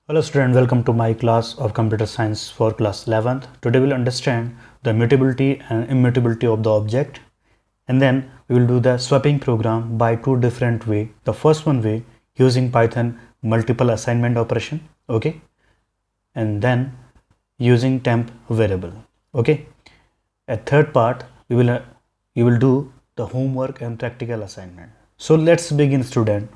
Hello student, welcome to my class of computer science for class 11th. Today we'll understand the mutability and immutability of the object, and then we will do the swapping program by two different way. The first one way using Python multiple assignment operation, okay, and then using temp variable, okay. A third part you will do the homework and practical assignment. So let's begin student.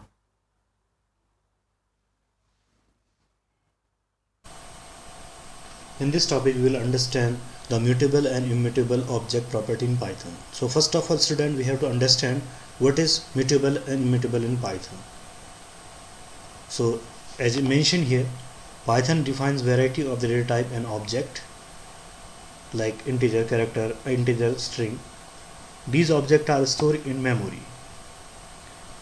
In this topic, we will understand the mutable and immutable object property in Python. So first of all, student, we have to understand what is mutable and immutable in Python. So as I mentioned here, Python defines variety of the data type and object like integer, character, integer, string. These objects are stored in memory.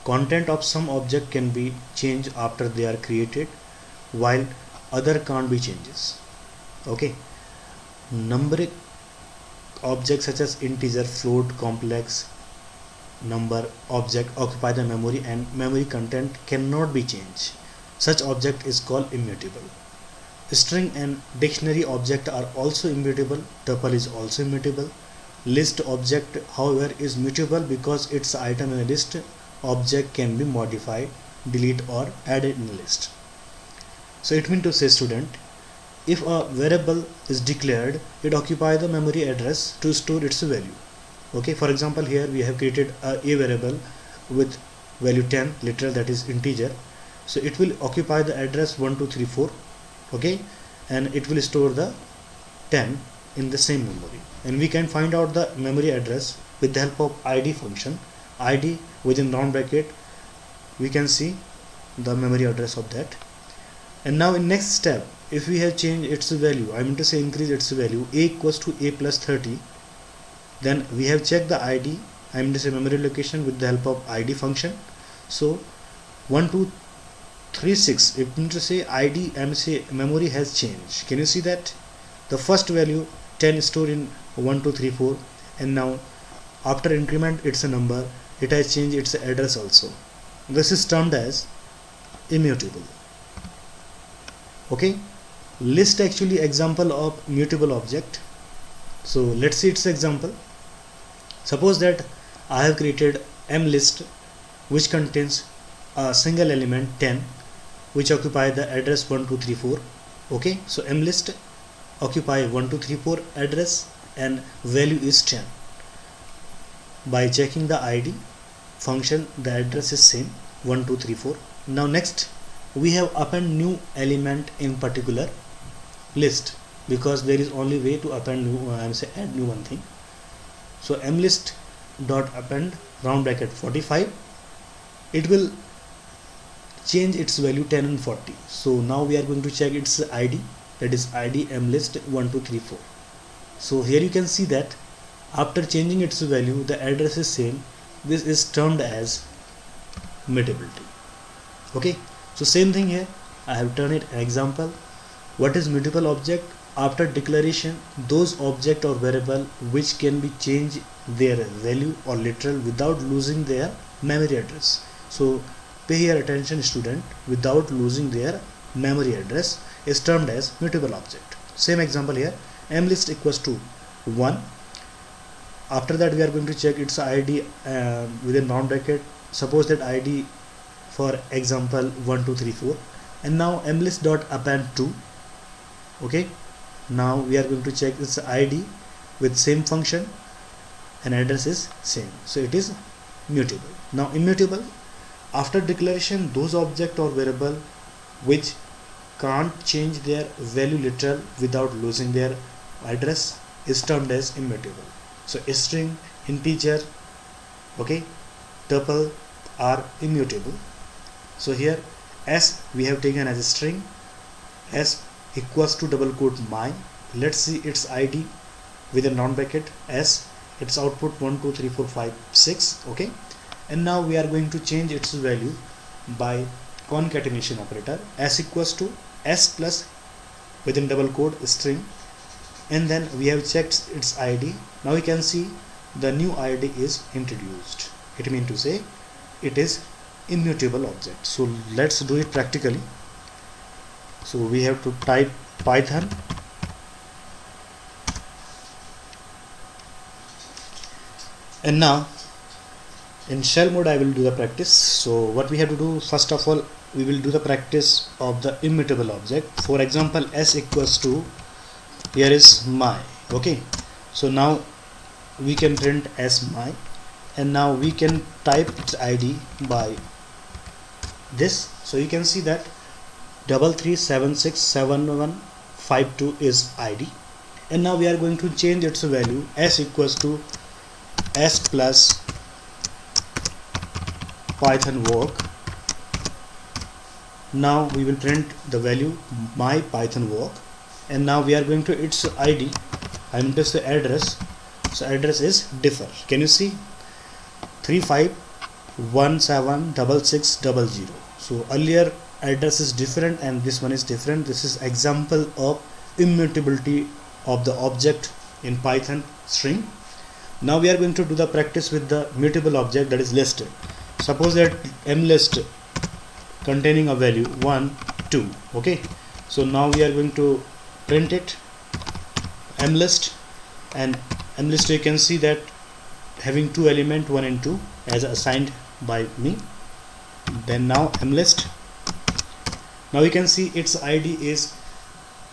Content of some object can be changed after they are created, while other can't be changes. Okay, numeric objects such as integer, float, complex number object occupy the memory and memory content cannot be changed. Such object is called immutable. String and dictionary object are also immutable. Tuple is also immutable. List object, however, is mutable because its item in a list object can be modified, delete or added in a list. So it means to say, student, if a variable is declared, it occupies the memory address to store its value. Okay, for example, here we have created a variable with value 10 literal, that is integer. So it will occupy the address 1234, okay, and it will store the 10 in the same memory. And we can find out the memory address with the help of id function. Id within round bracket, we can see the memory address of that. And now in next step, if we have changed its value, I mean to say increase its value, a equals to a plus 30, then we have checked the id, I mean to say memory location, with the help of id function. So 1236, it means to say id, I mean to say memory has changed. Can you see that? The first value 10 is stored in 1234, and now after increment it's a number, it has changed its address also. This is termed as immutable. Okay, list actually example of mutable object. So let's see its example. Suppose that I have created m list which contains a single element 10 which occupy the address 1234. Okay, so m list occupy 1234 address and value is 10. By checking the id function, the address is same 1234. Now next, we have append new element in particular list, because there is only way to append new, add new one thing. So mlist dot append round bracket 45, it will change its value 10 and 40. So now we are going to check its id, that is id mlist 1234. So here you can see that after changing its value, the address is same. This is termed as mutability. Okay, so same thing here, I have turned it an example. What is mutable object? After declaration, those object or variable which can be changed their value or literal without losing their memory address. So pay here attention, student, without losing their memory address is termed as mutable object. Same example here, mlist equals to 1. After that we are going to check its id within round bracket. Suppose that id, for example, 1234, and now mlist dot append 2. Okay, now we are going to check its id with same function and address is same, so it is mutable. Now immutable, after declaration, those object or variable which can't change their value literal without losing their address is termed as immutable. So a string, integer, okay, tuple are immutable. So here s we have taken as a string, s equals to double quote my. Let's see its id within round bracket s, its output 1 2 3 4 5 6. Okay, and now we are going to change its value by concatenation operator. S equals to s plus within double quote string, and then we have checked its id. Now we can see the new id is introduced. It means to say it is immutable object. So let's do it practically. So we have to type Python, and now in shell mode I will do the practice. So what we have to do, first of all, we will do the practice of the immutable object. For example, s equals to, here is my, okay. So now we can print as my, and now we can type its id by this. So you can see that 33767152 is id, and now we are going to change its value. S equals to s plus python work. Now we will print the value my python work, and now we are going to its id, I mean to say address. So address is differ. Can you see? 35176600. So earlier address is different and this one is different. This is example of immutability of the object in Python string. Now we are going to do the practice with the mutable object, that is listed. Suppose that mlist containing a value 1 2, okay. So now we are going to print it mlist, and mlist you can see that having two element 1 and 2 as assigned by me. Then now mlist, now you can see its id is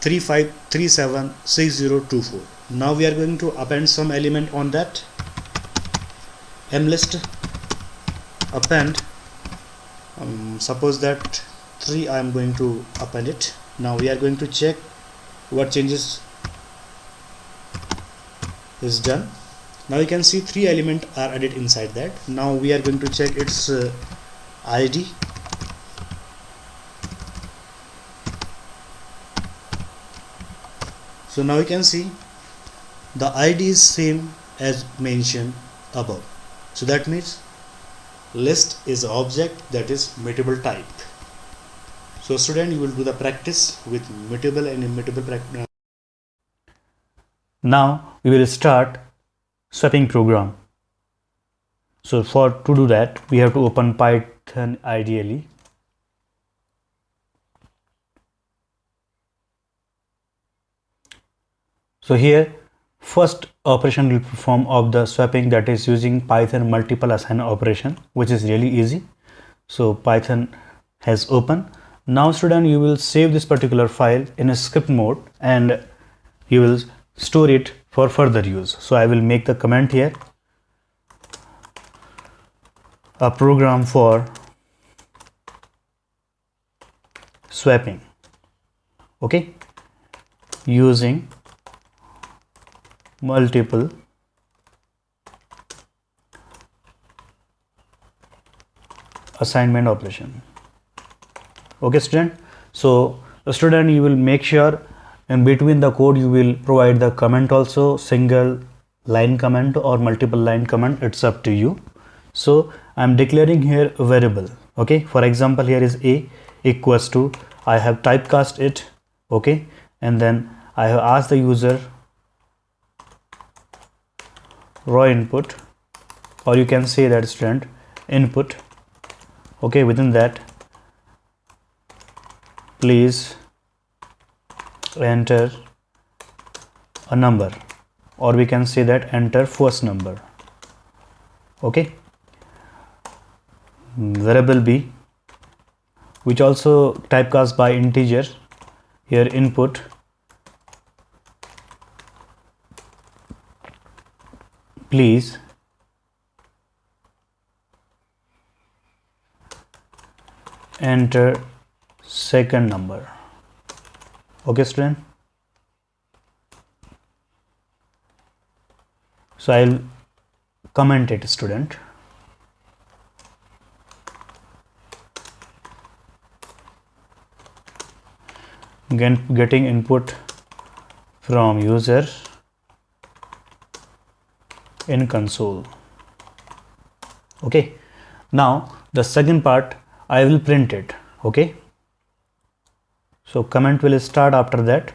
35376024. Now we are going to append some element on that. Mlist append, suppose that 3 I am going to append it. Now we are going to check what changes is done. Now you can see 3 elements are added inside that. Now we are going to check its id. So now you can see the id is same as mentioned above. So that means list is an object that is mutable type. So student, you will do the practice with mutable and immutable practice. Now we will start swapping program. So to do that, we have to open Python ideally. So here first operation will perform of the swapping, that is using Python multiple assign operation, which is really easy. So Python has opened. Now student, you will save this particular file in a script mode and you will store it for further use. So I will make the comment here, a program for swapping, okay, using multiple assignment operation. Okay student, so student, you will make sure in between the code you will provide the comment also, single line comment or multiple line comment, it's up to you. So I'm declaring here a variable, okay. For example, here is a equals to, I have typecast it, okay, and then I have asked the user raw input, or you can say that student input, okay. Within that, please enter a number, or we can say that enter first number, okay. Variable b, which also typecast by integer, here input, please enter second number, okay student. So I'll comment it student. Again, getting input from user in console, okay. Now the second part I will print it, okay. So comment will start after that.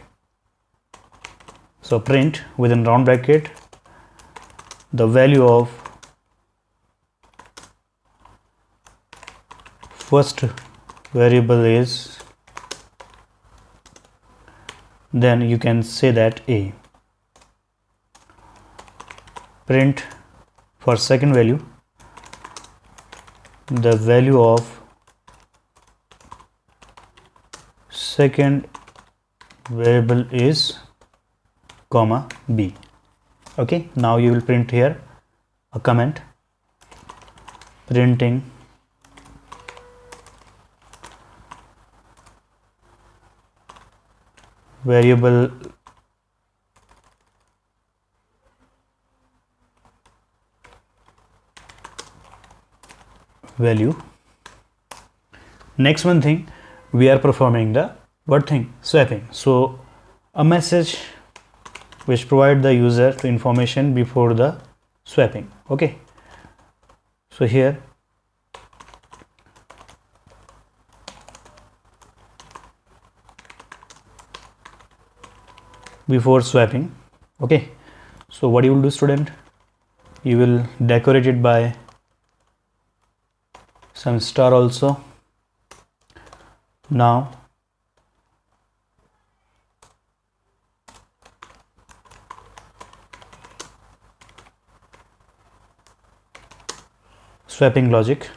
So print within round bracket the value of first variable is then you can say that a. Print for second value the value of second variable is comma b. Okay, now you will print here a comment printing variable value. Next one thing, we are performing the what thing? Swapping. So a message which provide the user to information before the swapping. Okay, so here before swapping. Okay, so what you will do, student, you will decorate it by some star also. Now swapping logic.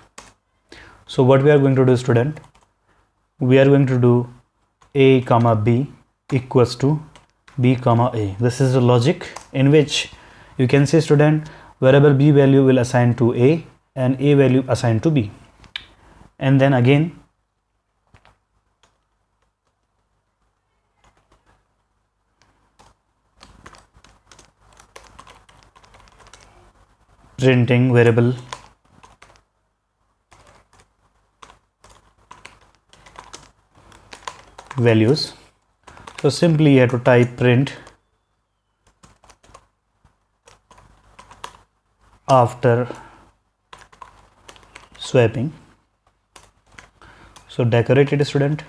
So what we are going to do, student, we are going to do a comma b equals to b comma a. This is the logic in which you can say, student, variable b value will assign to a and a value assigned to b, and then again printing variable values. So simply you have to type print after swapping. So decorate it, student,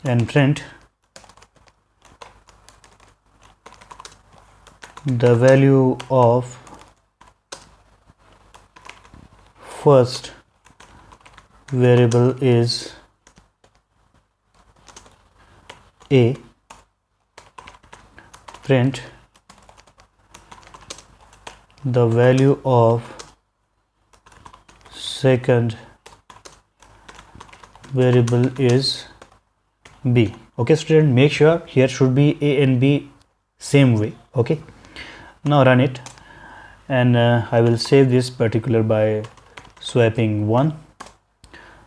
and print the value of first variable is a. Print the value of second variable is b. Okay, student, make sure here should be a and b same way. Okay, now run it, and I will save this particular by swapping 1.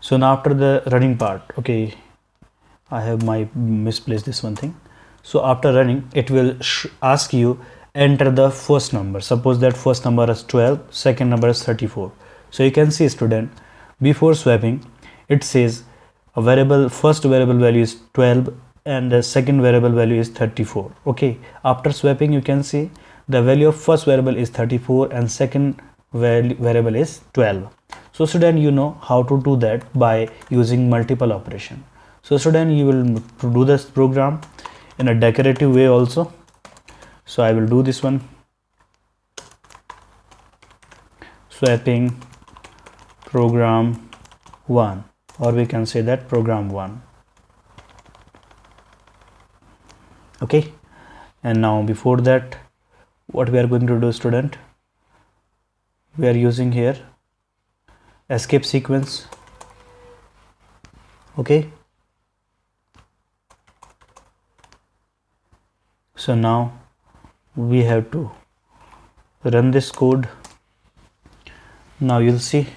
So now after the running part, okay, I have misplaced this one thing. So after running, it will ask you enter the first number. Suppose that first number is 12, second number is 34. So you can see, student, before swapping it says a variable, first variable value is 12 and the second variable value is 34. Okay, after swapping you can see the value of first variable is 34 and second variable is 12. So student, you know how to do that by using multiple operation. So student, you will do this program in a decorative way also. So I will do this one, swapping program 1, or we can say that program 1. Okay, and now before that, what we are going to do, student, we are using here escape sequence. Okay, so now we have to run this code. Now you'll see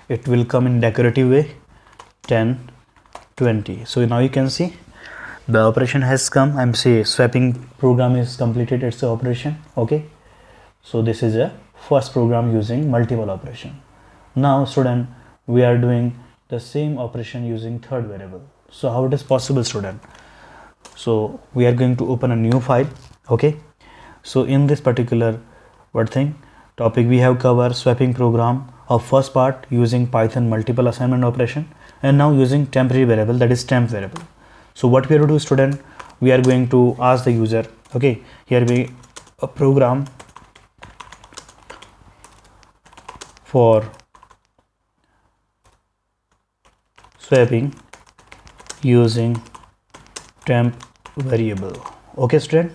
it will come in decorative way 10 20. So now you can see the operation has come. I'm say swapping program is completed its operation. Okay, so this is a first program using multiple operation. Now student, we are doing the same operation using third variable. So how it is possible, student? So we are going to open a new file. Okay, so in this particular topic, we have covered swapping program of first part using Python multiple assignment operation, and now using temporary variable, that is temp variable. So what we are to do, student, we are going to ask the user, okay, here we a program for swapping using temp variable. Okay student,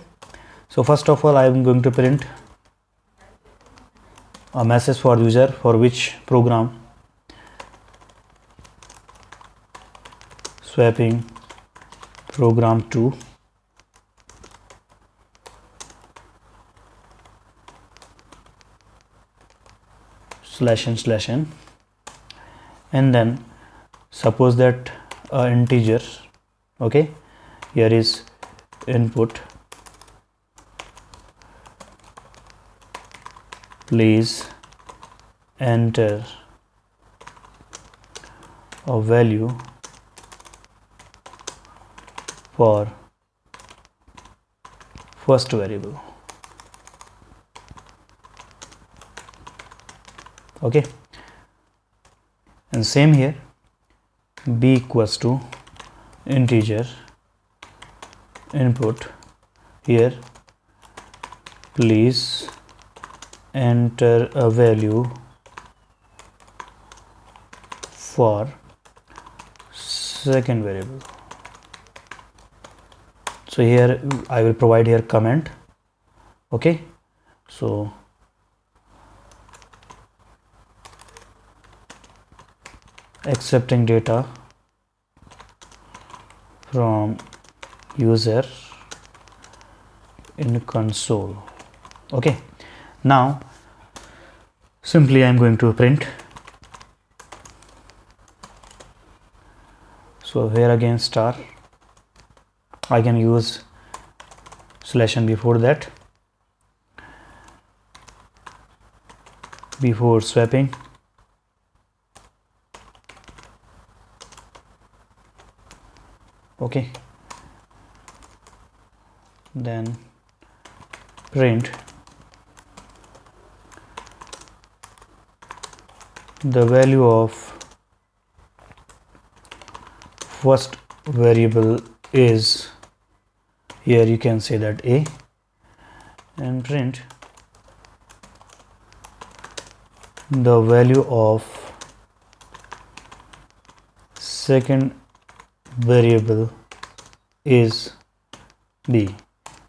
so first of all I am going to print a message for user for which program swapping program 2 /n/n, and then suppose that integer, okay, here is input, please enter a value for first variable. Okay, and same here, b equals to integer input, here please enter a value for second variable. So here I will provide here comment. Okay, so accepting data from user in console. Okay, now simply I am going to print. So here again star, I can use /n before that, before swapping. Okay, then print the value of first variable is, here you can say that a, and print the value of second variable is b.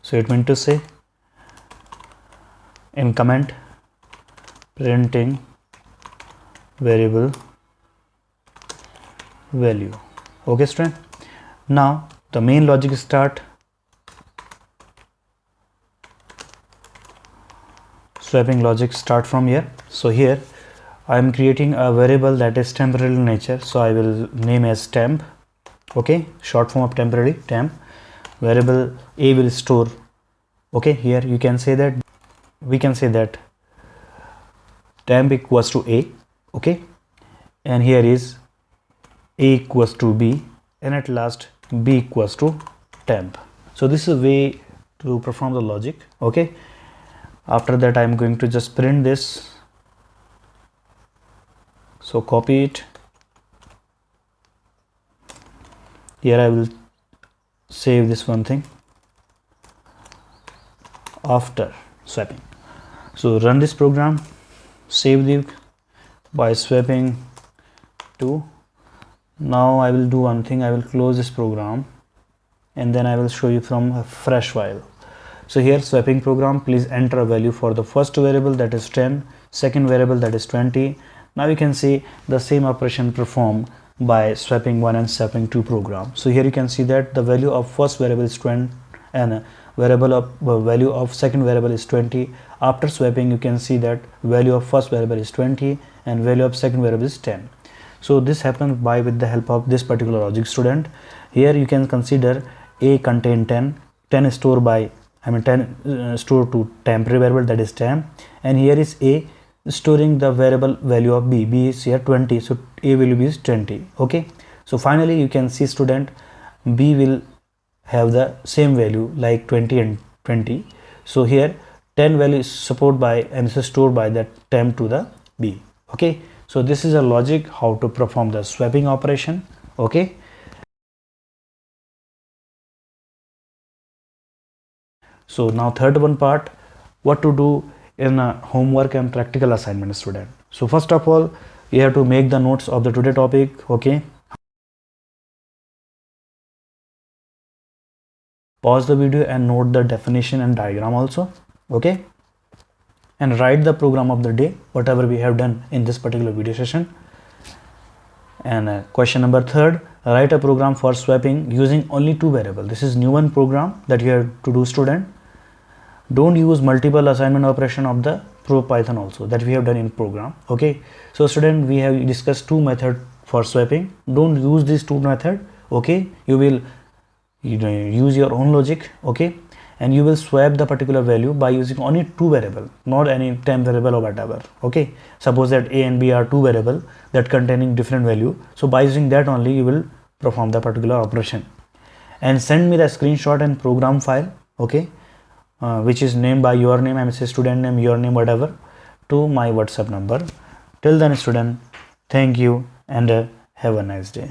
So it meant to say in comment printing variable value. Okay student, now the main logic start. Swapping logic start from here. So here I am creating a variable that is temporary in nature, so I will name as temp. Okay, short form of temporary, temp. Variable a will store. Okay, here you can say that, we can say that temp equals to a. Okay, and here is a equals to b, and at last b equals to temp. So this is a way to perform the logic. Okay, after that I am going to just print this. So copy it. Here I will save this one thing after swapping. So run this program, save the by swapping 2. Now I will do one thing, I will close this program and then I will show you from a fresh file. So here swapping program, please enter a value for the first variable, that is 10, second variable, that is 20. Now you can see the same operation performed by swapping 1 and swapping 2 program. So here you can see that the value of first variable is 20 and value of second variable is 20. After swapping you can see that value of first variable is 20 and value of second variable is 10. So this happens by with the help of this particular logic student. Here you can consider a contain 10 is stored by, I mean 10 stored to temporary variable, that is temp, and here is a storing the variable value of b is here 20, so a value is 20. Okay, so finally you can see student b will have the same value like 20 and 20. So here 10 value is supported by and is stored by the temp to the b. Okay, so this is a logic how to perform the swapping operation. Okay, so now third one part, what to do in a homework and practical assignment student. So first of all you have to make the notes of the today topic. Okay, pause the video and note the definition and diagram also. Okay, and write the program of the day, whatever we have done in this particular video session. And question number 3, write a program for swapping using only 2 variables. This is new one program that you have to do, student. Don't use multiple assignment operation of the pro Python also that we have done in program. Okay, so student, we have discussed 2 methods for swapping. Don't use these 2 methods. Okay, you will use your own logic. Okay, and you will swap the particular value by using only 2 variable, not any 10 variable or whatever. Okay, suppose that a and b are 2 variable that containing different value, so by using that only you will perform the particular operation. And send me the screenshot and program file, okay, which is named by your name, I say student name, your name, whatever, to my WhatsApp number. Till then, student, thank you and have a nice day.